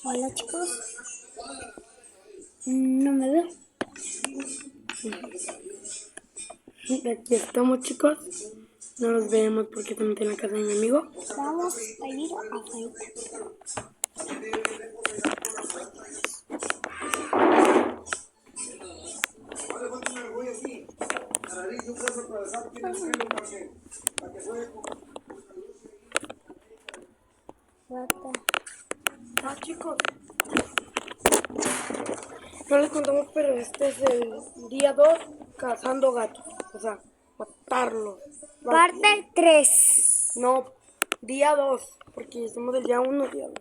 Hola chicos, no me veo. Aquí estamos, chicos. No los vemos porque estamos en la casa de mi amigo. Vamos a ir afuera. Chicos, no les contamos, pero este es el día 2 cazando gatos. O sea, matarlos. Parte 3. No, día 2, porque estamos del día 1, día 2.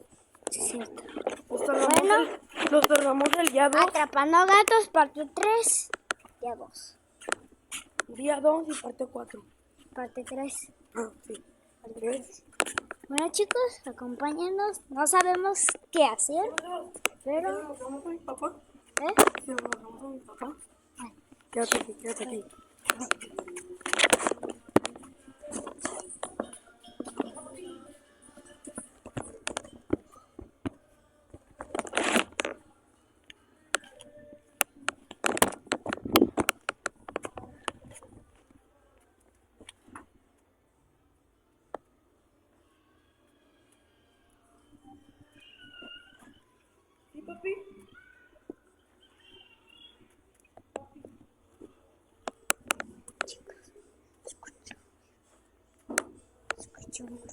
Sí, cierto. Bueno, los tardamos el día 2. Atrapando gatos, parte 3. Día 2. Día 2 y parte 4. Parte 3. Ah, sí. Parte 3. Bueno chicos, acompáñenos. No sabemos qué hacer, pero... ¿Vamos a mi papá? ¿Eh? ¿Vamos a mi papá? Quédate aquí, quédate aquí. ¿Sí, papi? Escucho un ruido.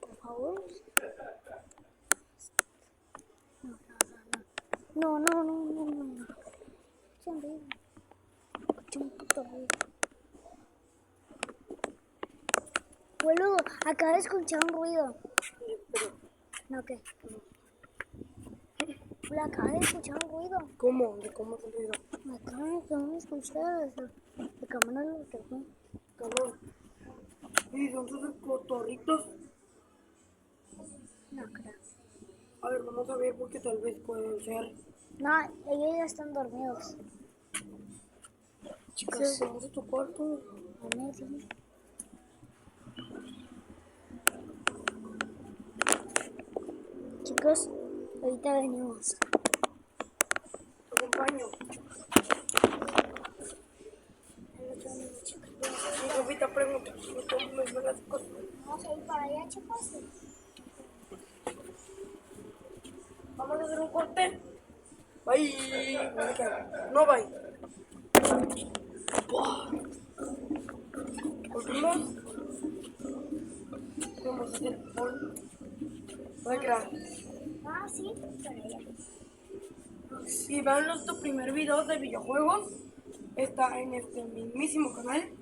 Por favor. No. Escucho un ruido. Escucho un puto ruido. Boludo, acabo de escuchar un ruido. No, ¿qué? Acabo de escuchar un ruido. ¿Cómo? ¿De cómo es el ruido? Acabo de escuchar de cámara de la televisión. Cabrón. ¿Y son sus cotorritos? No creo. A ver, vamos a ver porque tal vez pueden ser. No, ellos ya están dormidos. Chicos, vamos a tu cuarto. A medio. Chicos, ahorita venimos. Te acompaño. Mi jefita pregunta cómo me van las cosas. Vamos a ir para allá, chicos. Vamos a hacer un corte. Bye. No, bye. Volvimos. Vamos a hacer un... Voy a crear. Ah, sí, para allá. Si ven nuestro primer video de videojuegos, está en este mismísimo canal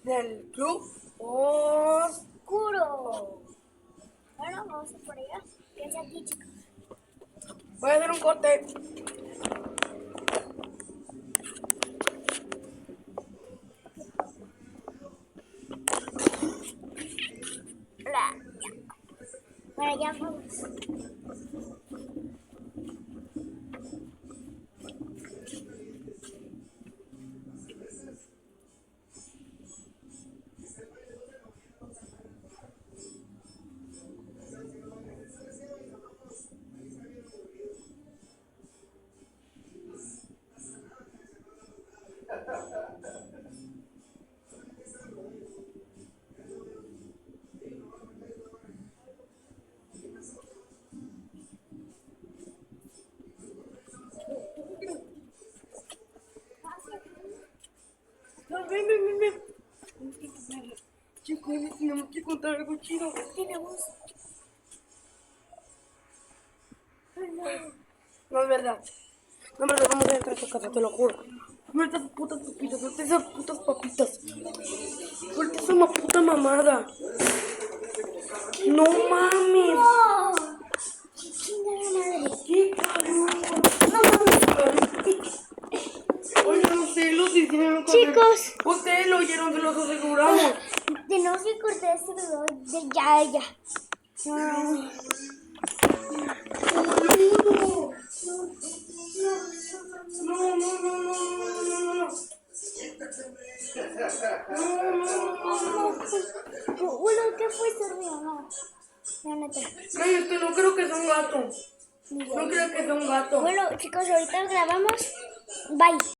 del Club Oscuro. Bueno, vamos a ir por allá. Quédense aquí, chicos. Voy a hacer un corte. Para allá vamos. No, ven. Chicos, tenemos que contar algo chido. Tenemos. No es verdad. No, vamos a entrar a tu casa, te lo juro. Suelta esas putas papitas, suelta esas putas papitas. Suelta esa puta mamada. No mames. ¡Oh! ¡Chingada madre! ¿Qué cabrón? No mames. Oye, ustedes lo hicieron. Chicos. Ustedes lo oyeron, se los aseguramos. Tenemos que cortar este video de ya. No. Bueno, ¿qué fue ese río? No, la neta. No, es que no creo que sea un gato. No creo que sea un gato. Bueno, chicos, ahorita grabamos. Bye.